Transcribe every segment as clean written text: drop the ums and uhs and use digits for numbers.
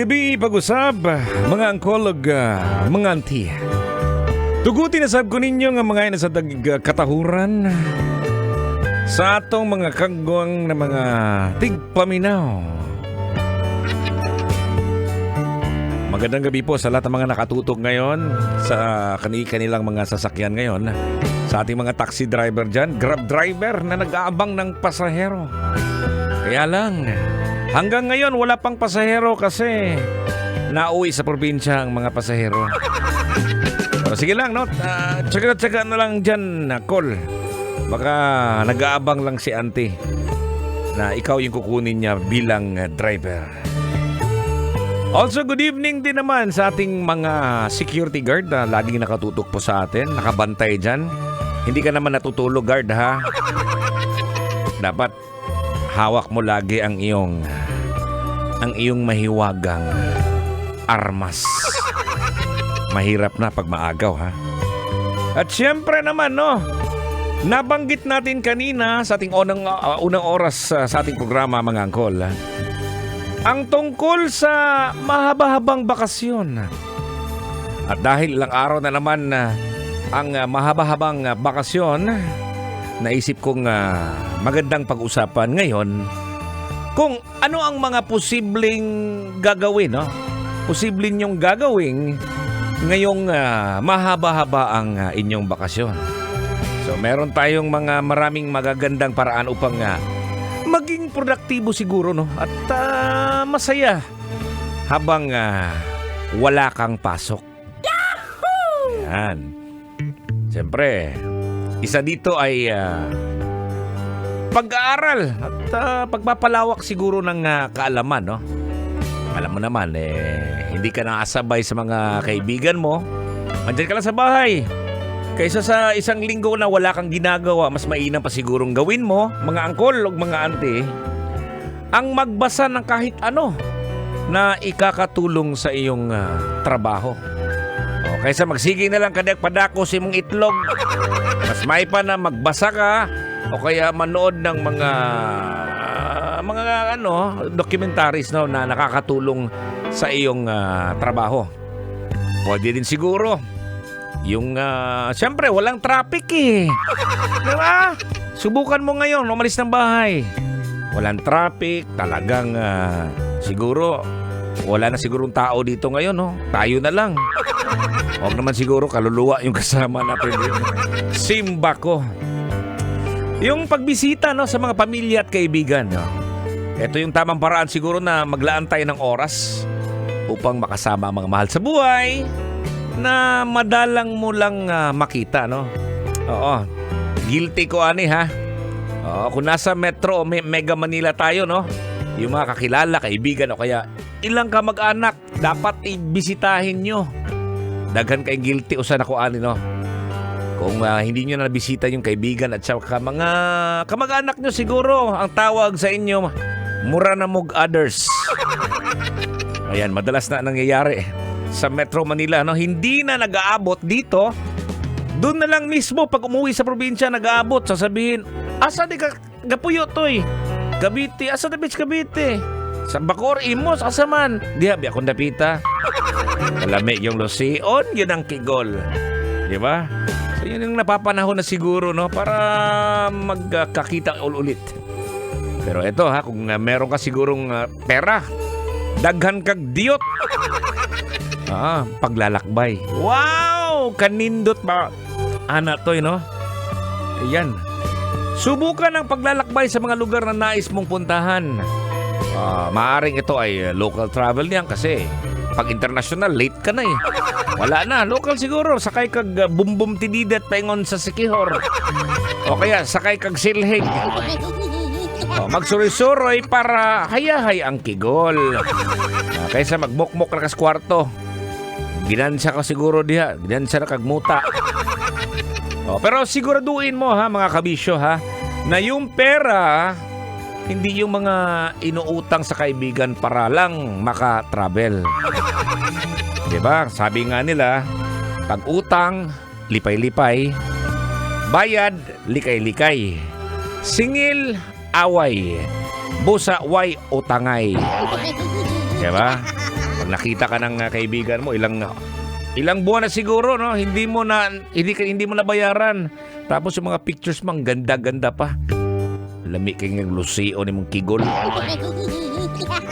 gabi pag-usab, mga angkolog, mga auntie. Tuguti na sab ko ninyo nga mga ina sa katahuran sa atong mga kagwang na mga tigpaminaw. Magandang gabi po sa lahat ng mga nakatutok ngayon sa kanilang mga sasakyan ngayon. Sa ating mga taxi driver dyan, grab driver na nag-aabang ng pasahero. Kaya lang, hanggang ngayon wala pang pasahero kasi nauwi sa probinsya ang mga pasahero. So, sige lang, no? Tsaga na lang dyan, call. Baka nag-aabang lang si auntie na ikaw yung kukunin niya bilang driver. Also, good evening din naman sa ating mga security guard na laging nakatutok po sa atin, nakabantay dyan. Hindi ka naman natutulog, guard, ha? Dapat hawak mo lagi ang iyong mahiwagang armas. Mahirap na pag maagaw, ha? At syempre naman, no? Nabanggit natin kanina sa ating unang oras sa ating programa, mga angkol, ha? Ang tungkol sa mahaba-habang bakasyon. At dahil ilang araw na naman ang mahaba-habang bakasyon, naisip kong magandang pag-usapan ngayon kung ano ang mga posibleng gagawin, no? Posibleng nyong gagawin ngayong mahaba-haba ang inyong bakasyon. So meron tayong maraming magagandang paraan upang maging produktibo siguro, no? At masaya habang wala kang pasok. Yahoo! Yan. Siyempre, isa dito ay pag-aaral at pagpapalawak siguro ng kaalaman, no? Alam mo naman, hindi ka nakasabay sa mga kaibigan mo. Andyan ka lang sa bahay. Kaysa sa isang linggo na wala kang ginagawa, mas mainam pa sigurong gawin mo, mga angkol o mga auntie, ang magbasa ng kahit ano na ikakatulong sa iyong trabaho. O, kaysa magsige na lang kadak-padako sa imong itlog, mas may pa na magbasa ka o kaya manood ng mga documentaries, no, na nakakatulong sa iyong trabaho. Pwede din siguro yung, siyempre, walang traffic eh. Diba? Subukan mo ngayon, umalis ng bahay. Walang traffic, talagang siguro, wala na sigurong tao dito ngayon, no? Tayo na lang. Huwag naman siguro kaluluwa yung kasama natin dito. Simba ko. Yung pagbisita, no, sa mga pamilya at kaibigan, no? Ito yung tamang paraan siguro na maglaan tayo ng oras upang makasama ang mga mahal sa buhay na madalang mo lang makita, no? Oo. Guilty ko, ani, ha? Oo, kung nasa Metro o Mega Manila tayo, no? Yung mga kakilala, kaibigan o kaya ilang kamag-anak, dapat ibisitahin nyo. Daghan kay guilty usan ako, ani, no? Kung hindi nyo na nabisita yung kaibigan at saka mga kamag-anak nyo, siguro ang tawag sa inyo, mura na mog others. Ayan, madalas na nangyayari sa Metro Manila, no? Hindi na nag-aabot dito. Doon na lang mismo pag umuwi sa probinsya nag-aabot, sasabihin, asa di ka gapuyo toy? Cavite, asa di bitch Cavite? Sa Bacoor, Imos, asa man? Dihabi akong dapita. Kalami yung Lusion, yun ang kigol. Di ba? So yun yung napapanahon na siguro, no? Para magkakita ulit. Pero eto, ha, kung meron ka sigurong pera, daghan kag diyot. Paglalakbay. Wow! Kanindot ba? Ana to'y, no? Ayan. Subukan ang paglalakbay sa mga lugar na nais mong puntahan. Maaring ito ay local travel niyan kasi pag international, late ka na eh. Wala na. Local siguro. Sakay kag bumbum tididet paingon sa Sikihor. O kaya sakay kag silhig. Magsuri-suroy para hayahay ang kigol. Kaysa magmukmok na kas kwarto. Ginansya ka siguro diha. Ginansya na kagmuta. Pero siguraduhin mo, ha, mga kabisyo, ha, na yung pera, hindi yung mga inuutang sa kaibigan para lang maka-travel. Diba? Sabi nga nila, pag utang, lipay-lipay. Bayad, likay-likay. Singil, away. Busa, way, utangay. Diba? Pag nakita ka ng kaibigan mo, ilang buwan na siguro, no? Hindi mo na bayaran. Tapos yung mga pictures mo, ang ganda-ganda pa. Lami kayong lusio ni mong kigol.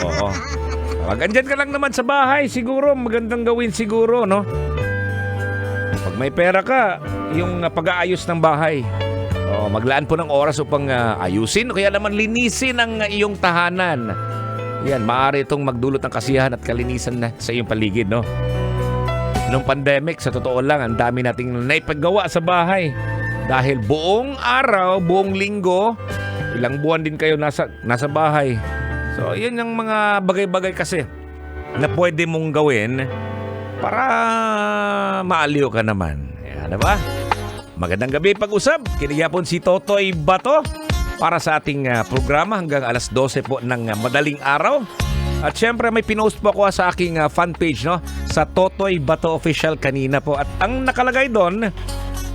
Oo. Pag andyan ka lang naman sa bahay, siguro, magandang gawin siguro, no? Pag may pera ka, yung pag-aayos ng bahay. Maglaan po ng oras upang ayusin o kaya naman linisin ang iyong tahanan. Yan, maaari itong magdulot ng kasiyahan at kalinisan na sa iyong paligid, no? Nung pandemic, sa totoo lang, ang dami nating naipagawa sa bahay. Dahil buong araw, buong linggo, ilang buwan din kayo nasa bahay. So, yun yung mga bagay-bagay kasi na pwede mong gawin para maaliw ka naman. Yan, diba? Magandang gabi pag-usap. Kinigapon si Totoy Bato para sa ating programa hanggang alas 12 po ng madaling araw. At syempre may pinost po ako sa aking fan page, no? Sa Totoy Bato Official kanina po. At ang nakalagay doon,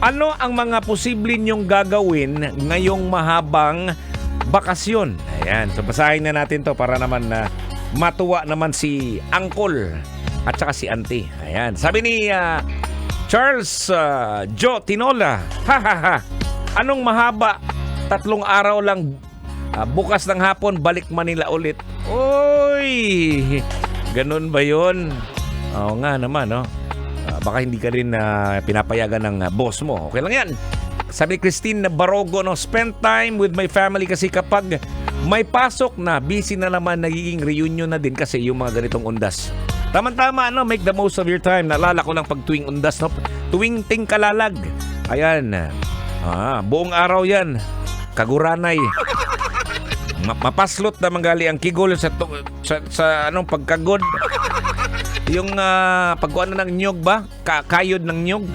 ano ang mga posible nyong gagawin ngayong mahabang bakasyon? Ayan, so basahin na natin to para naman matuwa naman si Uncle at saka si Auntie. Ayan, sabi ni Charles Joe Tinola, ha. Anong mahaba? 3 araw lang, bukas ng hapon, balik Manila ulit. Oy! Ganun ba yun? Oo nga naman, no? Baka hindi ka rin pinapayagan ng boss mo. Okay lang yan. Sabi ni Christine Barogo, no? Spend time with my family kasi kapag may pasok na, busy na naman, nagiging reunion na din kasi yung mga ganitong undas. Tama-tama, no? Make the most of your time. Naalala ko lang pag tuwing undas, no? Tuwing tingkalalag. Ayan. Buong araw yan. Kaguranay. Mapaslot na manggali ang kigol sa anong pagkagod. Yung pagkuhan ng nyog ba? Kayod ng nyog.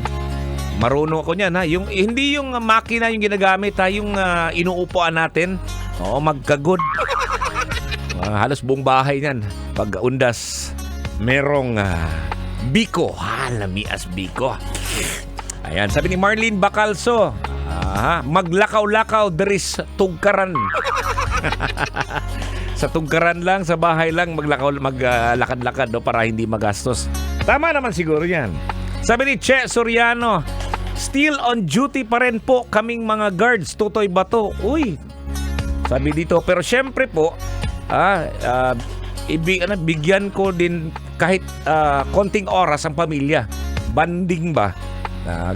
Marunong ako niyan, ha? Hindi yung makina yung ginagamit, ha? Yung inuupuan natin. Oo, magkagod. Halos buong bahay niyan. Pag undas, merong biko. Lamias biko. Ayan, sabi ni Marlene Bacalso, maglakaw-lakaw, deris tugkaran. Sa tugkaran lang, sa bahay lang, maglakad-lakad para hindi magastos. Tama naman siguro yan. Sabi ni Che Soriano, still on duty pa rin po kaming mga guards, Totoy Bato. Uy, sabi dito, pero syempre po, bigyan ko din kahit konting oras ang pamilya. Banding ba?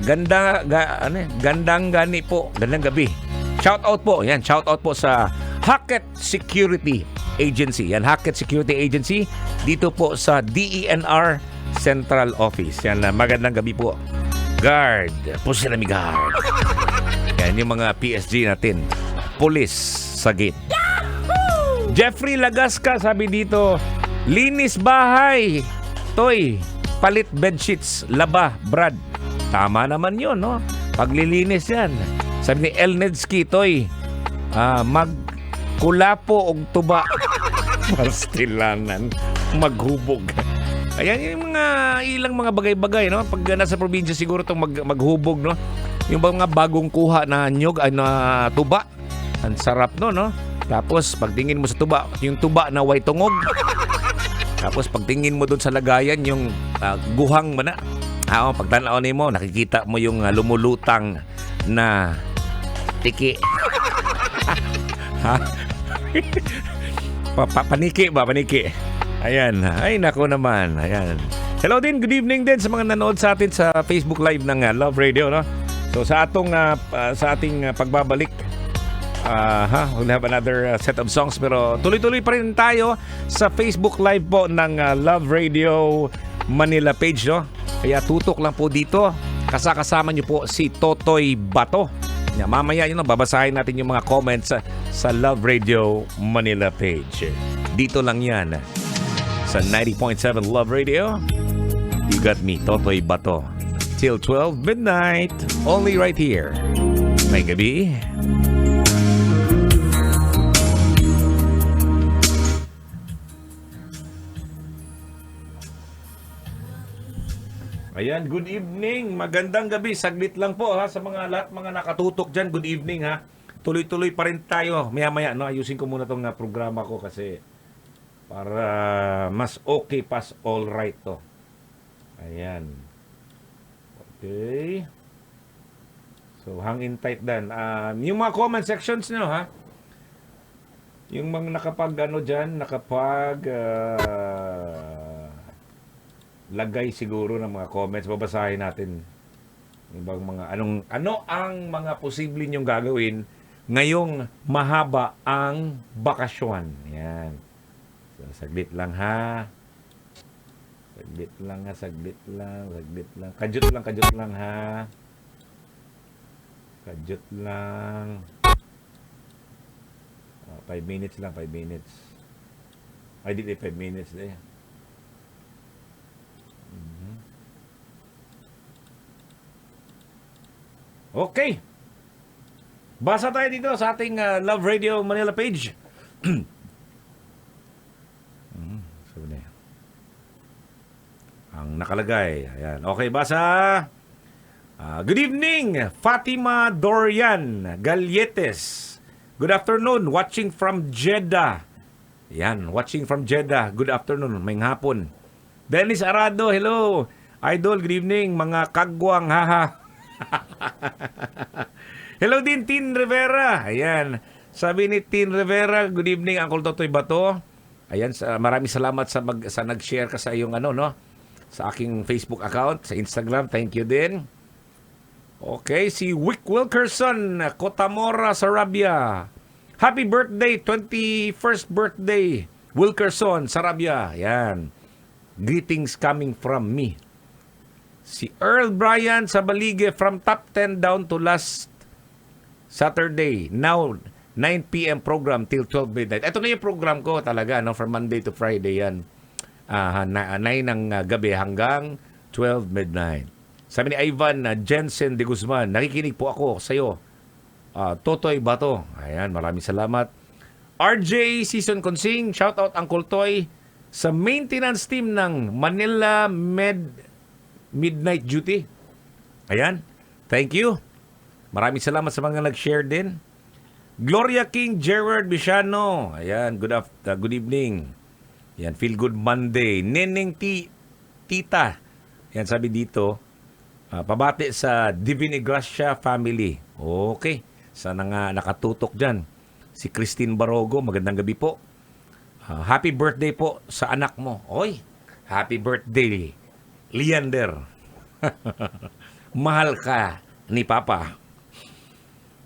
Gandang gani po. Gandang gabi. Shout out po. Yan, shout out po sa Hackett Security Agency. Yan, Hackett Security Agency dito po sa DENR Central Office. Yan, magandang gabi po. Guard. Pusin namin guard. Yan yung mga PSG natin. Police Sagit. Jeffrey Lagasca, sabi dito, linis bahay. Toy, palit bedsheets, laba, Brad. Tama naman yun, no? Paglilinis yan. Sabi ni Elnedski, Toy, magkulapo og tuba. Pastilanan, maghubog. Ayan yung ilang mga bagay-bagay, no? Pag nasa probinsya siguro itong maghubog, no? Yung mga bagong kuha na nyog, na tuba. Ang sarap no? Tapos pagtingin mo sa tuba, yung tuba na way tungog. Tapos pagtingin mo doon sa lagayan, yung guhang mo na. Pagtanaw mo, nakikita mo yung lumulutang na tiki. Paniki ba? Paniki. Ayan. Ay, nako naman. Ayan. Hello din. Good evening din sa mga nanood sa atin sa Facebook Live ng Love Radio, no? So sa ating pagbabalik, we'll have another set of songs, pero tuloy-tuloy pa rin tayo sa Facebook Live po ng Love Radio Manila page, no? Kaya tutok lang po dito. Kasama niyo po si Totoy Bato. Mamaya yun, babasahin natin yung mga comments sa Love Radio Manila page. Dito lang yan sa 90.7 Love Radio. You got me, Totoy Bato. Till 12 midnight. Only right here. May gabi. Ayan, good evening. Magandang gabi. Saglit lang po sa lahat mga nakatutok dyan. Good evening ha. Tuloy-tuloy pa rin tayo. Maya-maya, no? Ayusin ko muna tong programa ko kasi para mas okay pas all right to. Ayan. Okay. So, hang in tight dan. Yung mga comment sections nyo, ha? Yung mga lagay siguro ng mga comments, babasahin natin. Ibang mga, ano ang mga posible nyong gagawin ngayong mahaba ang bakasyon. Yan. So, saglit lang, ha? Saglit lang, ha? Saglit lang. Kajut lang, ha? Kajut lang. 5 minutes lang, 5 minutes. Ay, di 5 minutes eh. Okay. Basa tayo dito sa ating Love Radio Manila page. Sabi na. Ang nakalagay. Ayan. Okay, basa. Good evening, Fatima Dorian Galletes. Good afternoon, watching from Jeddah. Yan, watching from Jeddah. Good afternoon, may hapon. Dennis Arado, hello. Idol, good evening, mga kagwang, haha. Hello din, Tin Rivera. Ayan, sabi ni Tin Rivera, good evening, Uncle Totoy Bato. Ayan, maraming salamat sa nag-share ka sa iyong sa aking Facebook account, sa Instagram. Thank you din. Okay, si Wick Wilkerson, Cotamora, Sarabia. Happy birthday, 21st birthday, Wilkerson, Sarabia. Yan. Greetings coming from me. Si Earl Bryan Sabalige from top 10 down to last Saturday. Now, 9 p.m. program till 12 midnight. Ito na yung program ko talaga, from Monday to Friday yan. 9 ng gabi hanggang 12 midnight. Sabi ni Ivan Jensen de Guzman, nakikinig po ako sa iyo. Totoy Bato. Ayan, maraming salamat. RJ Season Consing, shout out Uncle Toy sa maintenance team ng Manila Midnight Duty. Ayan, thank you. Maraming salamat sa mga nag-share din. Gloria King, Gerard Bishano. Ayan, good evening. Ayan, feel good Monday. Neneng Tita. Ayan, sabi dito, pabati sa Divine Gracia family. Okay. Sana nga nakatutok dyan. Si Christine Barogo, magandang gabi po. Happy birthday po sa anak mo. Oy, happy birthday, Leander. Mahal ka ni Papa.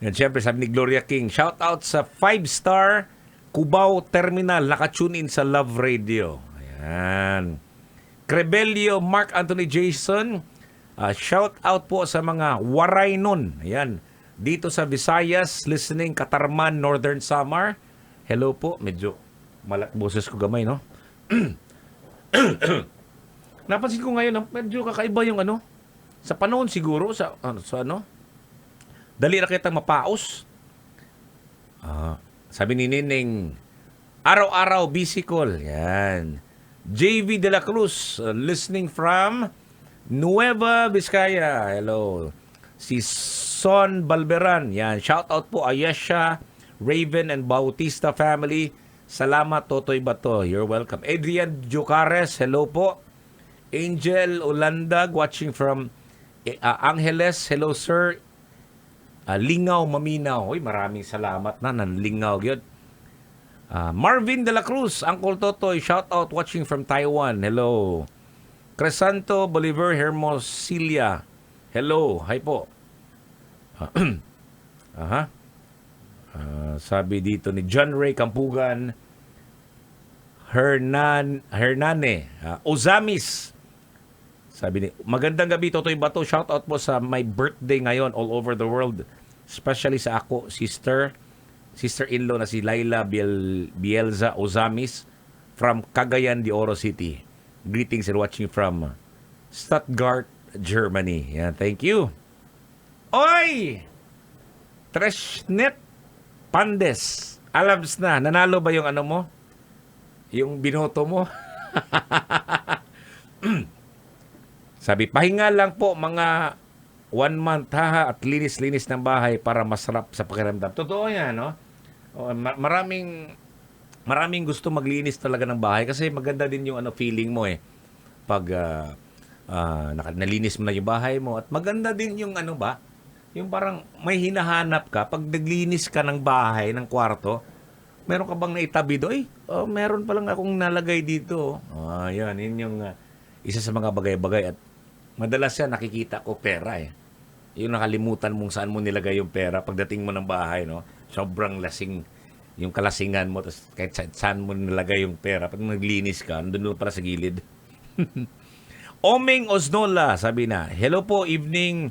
Yan, siyempre, sabi ni Gloria King, shout out sa 5-star Cubao Terminal. Nakatune in sa Love Radio. Ayan. Crebelio, Mark Anthony Jason, shout out po sa mga Waray nun. Ayan. Dito sa Visayas, listening, Katarman, Northern Samar. Hello po. Medyo boses ko gamay, no? Napansin ko ngayon, medyo kakaiba yung sa panahon siguro, dali na kitang mapaos. Sabi ni Nining, araw-araw, busy call. Yan. JV De La Cruz, listening from Nueva Vizcaya. Hello. Si Son Balberan. Yan. Shout out po Ayesha, Raven, and Bautista family. Salamat, Totoy Bato. You're welcome. Adrian Jocares. Hello po. Angel Olandag, watching from Angeles. Hello, sir. Lingaw, Maminaw. Uy, maraming salamat na. Nanlingaw yun. Marvin De La Cruz, Uncle Totoy. Shout out, watching from Taiwan. Hello. Cresanto Bolivar Hermosilia. Hello. Hi po. Sabi dito ni John Ray Campugan, Hernane, Ozamis. Sabi ni, magandang gabi, Totoy Bato. Shout out po sa my birthday ngayon all over the world. Especially sa ako, sister-in-law na si Laila Bielza Ozamis from Cagayan de Oro City. Greetings and watching from Stuttgart, Germany. Yan, thank you. Oy! Treshnet Pandes. Alabs na. Nanalo ba yung mo? Yung binoto mo? Sabi, pahinga lang po mga 1 month at linis-linis ng bahay para masarap sa pakiramdam. Totoo yan, no? Maraming Maraming gusto maglinis talaga ng bahay kasi maganda din yung feeling mo pag nalinis mo na yung bahay mo at maganda din yung yung parang may hinahanap ka pag naglinis ka ng bahay, ng kwarto, meron ka bang naitabi doon? Meron pa lang akong nalagay dito. Yan, yun yung isa sa mga bagay-bagay at madalas yan nakikita ko pera Yung nakalimutan mong saan mo nilagay yung pera pagdating mo ng bahay, no? Sobrang lasing yung kalasingan mo, tapos kahit saan mo nilagay yung pera, pag naglinis ka, nandun pala sa gilid. Omeng Osnola, sabi na, hello po, evening,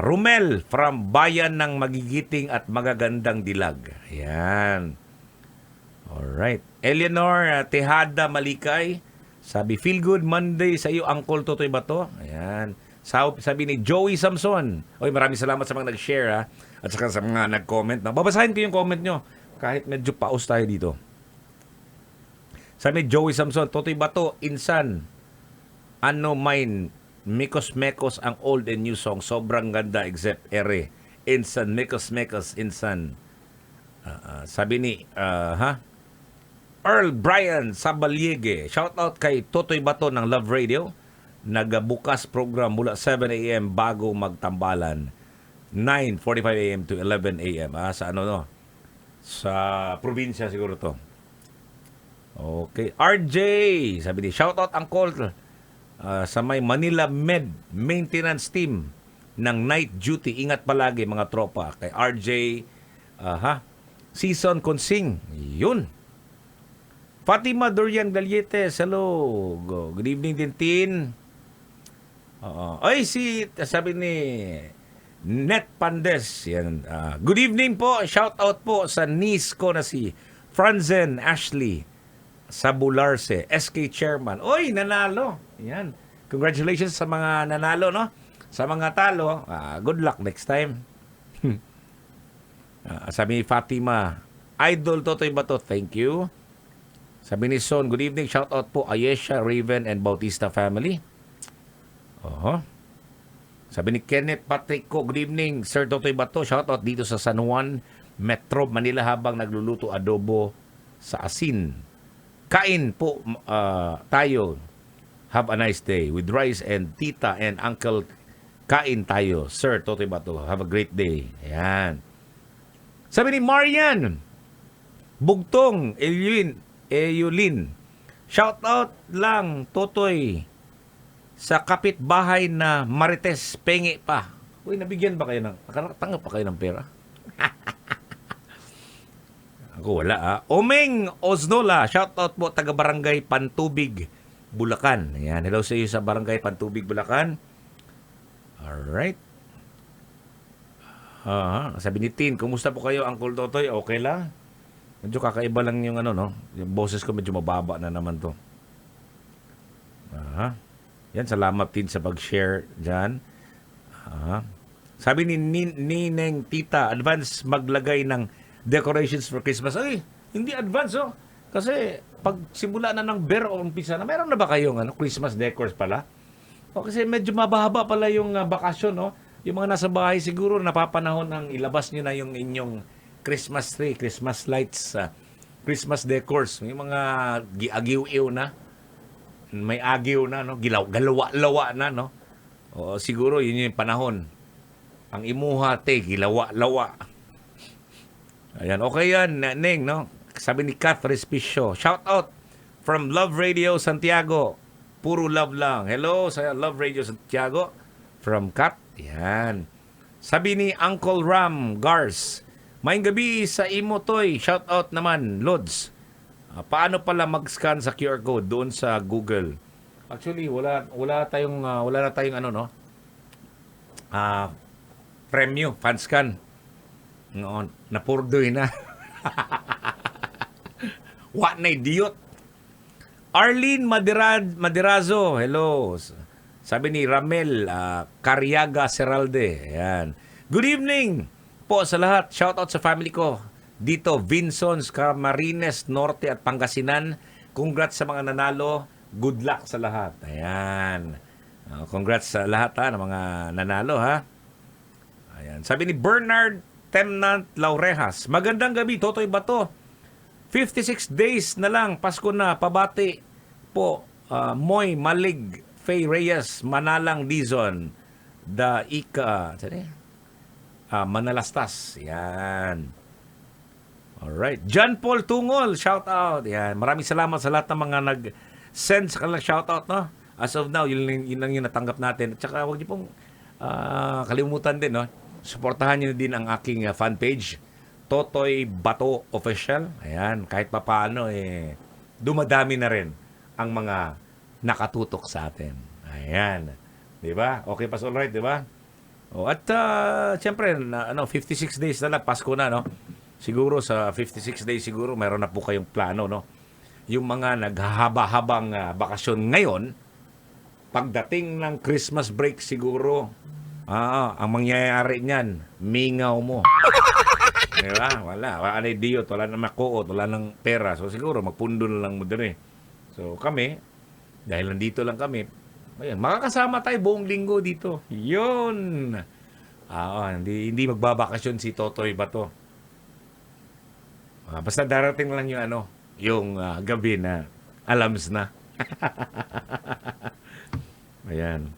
Rumel from Bayan ng Magigiting at Magagandang Dilag. Ayan. Alright. Eleanor Tejada Malikay, sabi, feel good Monday sa iyo, Uncle Totoy Bato. Ayan. Sabi ni Joey Samson. Oy, maraming salamat sa mga nag-share at saka sa mga nag-comment. Babasahin ko yung comment nyo kahit medyo paus tayo dito. Sabi ni Joey Samson, Totoy Bato, insan, ano mine, Mekos Mekos ang old and new song. Sobrang ganda except ere. Insan, Mekos Mekos, insan. Sabi ni, Earl Brian Sabaliege. Shout out kay Totoy Bato ng Love Radio. Nagbukas program mula 7 a.m. bago magtambalan. 9:45 a.m. to 11 a.m. Sa sa probinsya siguro to. Okay. RJ, sabi ni, shout out Uncle sa may Manila Med Maintenance Team ng night duty. Ingat palagi mga tropa. Kay RJ, Season Consing. Yun. Fatima Dorian Galletes, hello. Good evening din, Tin. Ay, sabi ni Net Pandes. Yan. Good evening po. Shout out po sa niece ko na si Franzen Ashley Sabularse, SK Chairman. Oy, nanalo. Yan. Congratulations sa mga nanalo, no? Sa mga talo, good luck next time. Sabi ni Fatima, Idol Totoy Bato, thank you. Sabi ni Son, good evening. Shout out po Ayesha, Raven, and Bautista family. Sabi ni Kenneth Patrico, good evening, Sir Totoy Bato. Shout out dito sa San Juan, Metro Manila habang nagluluto adobo sa asin. Kain po tayo. Have a nice day with rice and tita and uncle. Kain tayo, Sir Totoy Bato. Have a great day. Ayan. Sabi ni Marian, Bugtong, Eyulin. Shout out lang, Totoy, sa kapitbahay na Marites, pengi pa. Uy, nabigyan ba kayo tanggap pa kayo ng pera? Ako wala Omeng Osnola, shout out po taga Barangay Pantubig, Bulacan. Ayan, hello sa iyo sa Barangay Pantubig, Bulacan. Alright. Sabi ni Tin, kumusta po kayo, Uncle Totoy? Okay lang. Medyo kakaiba lang yung yung boses ko medyo mababa na naman to. Yan, salamat din sa pag-share dyan. Sabi ni Nineng Tita, advance maglagay ng decorations for Christmas. Ay, hindi advance Kasi pag simula na ng bear o umpisa na, meron na ba kayong Christmas decors pala? Kasi medyo mababa pala yung bakasyon, Yung mga nasa bahay siguro napapanahon ng ilabas nyo na yung inyong Christmas tree, Christmas lights, Christmas decors. Yung mga agiw-iw na. May agiw na, Gilawa-lawa na, siguro yun yung panahon. Ang imuha, gilawa-lawa. Ayan, okay yan, Neng, Sabi ni Kath Respicio. Shout out from Love Radio Santiago. Puro love lang. Hello sa Love Radio Santiago. From Kat. Yan. Sabi ni Uncle Ram Gars, maayong gabi sa imo toy. Shout out naman, Lods. Paano pala mag-scan sa QR code doon sa Google? Actually, wala na tayong premyo, fan scan. Noon, napurdoy na. What na idiot. Arlene Maderazo, hello. Sabi ni Ramel Cariaga Seralde. Ayan. Good evening po sa lahat. Shout out sa family ko dito, Vinsons, Camarines Norte at Pangasinan. Congrats sa mga nanalo. Good luck sa lahat. Ayan. Congrats sa lahat ng mga nanalo Ayan. Sabi ni Bernard Temnant Laurejas, magandang gabi, Totoy Bato. 56 days na lang, Pasko na, pabati po, Moy Malig, Faye Reyes, Manalang Dizon, Manalastas, yan. Alright, John Paul Tungol, shout out, yan. Maraming salamat sa lahat ng mga nag-send sa kanilang shout out, no? As of now, yun lang yung natanggap natin. At saka huwag niyo pong kalimutan din, no? Suportahan niyo din ang aking fan page, Totoy Bato Official. Ayan, kahit papaano, dumadami na rin ang mga nakatutok sa atin. Ayan. Di ba? Okay, pas alright, di ba? At siyempre, 56 days na lang, Pasko na, no? Siguro sa 56 days siguro, meron na po kayong plano, no? Yung mga naghahaba-habang bakasyon ngayon, pagdating ng Christmas break siguro, ang mangyayari niyan, mingaw mo. Diba? Wala na idiyot, wala na makuot, wala nang pera. So siguro, magpundo na lang mo din eh. So kami, dahil nandito lang kami, ayun, makakasama tayo buong linggo dito. Yun! Hindi magbabakasyon si Totoy Bato. Basta darating lang yung gabi na alams na. Ayan.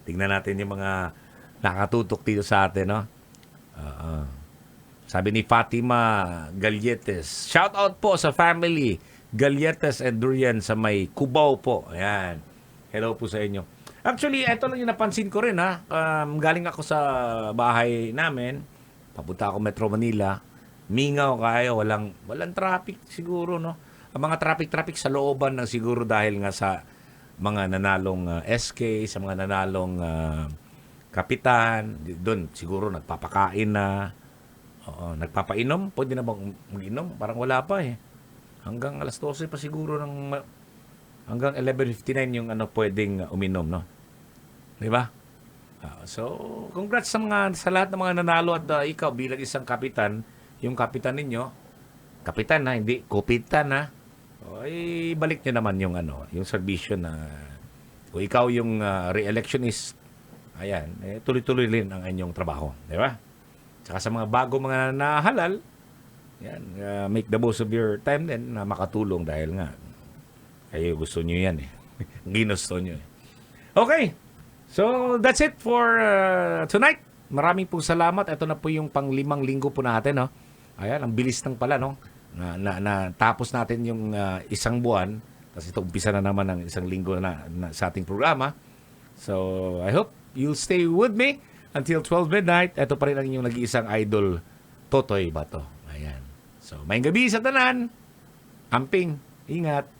Tingnan natin yung mga nakatutok dito sa atin, no? Sabi ni Fatima Galletes, shout out po sa family Galletes and Durian sa may Cubao po. Ayan. Hello po sa inyo. Actually, ito lang yung napansin ko rin, ha. Galing ako sa bahay namin. Papunta ako Metro Manila. Mingaw kayo. Walang traffic siguro, no? Ang mga traffic sa looban ng siguro dahil nga sa mga nanalong SK, sa mga nanalong kapitan. Doon siguro nagpapakain na. Nagpapainom? Pwede na bang mag-inom? Parang wala pa eh. Hanggang alas 12 pa siguro hanggang 11:59 yung pwedeng uminom, no? Di ba? So, congrats sa lahat ng mga nanalo at ikaw bilang isang kapitan, yung kapitan ninyo, kapitan na, hindi, kupitan na, balik nyo naman yung yung serbisyo na kung ikaw yung re-electionist, ayan, tuloy-tuloy rin ang inyong trabaho. Di ba? Saka sa mga bago mga nahalal, yan, make the most of your time din na makatulong dahil nga kayo gusto nyo yan eh. Ginusto nyo eh. Okay. So, that's it for tonight. Maraming pong salamat. Ito na po yung pang-5 linggo po natin, no? Ayan, ang bilis ng pala, no? Na tapos natin yung isang buwan. Kasi ito, umpisa na naman ang isang linggo na sa ating programa. So, I hope you'll stay with me until 12 midnight. Ito pa rin ang inyong nag-iisang idol, Totoy Bato. Ayan. So, may gabi sa tanan. Amping. Ingat.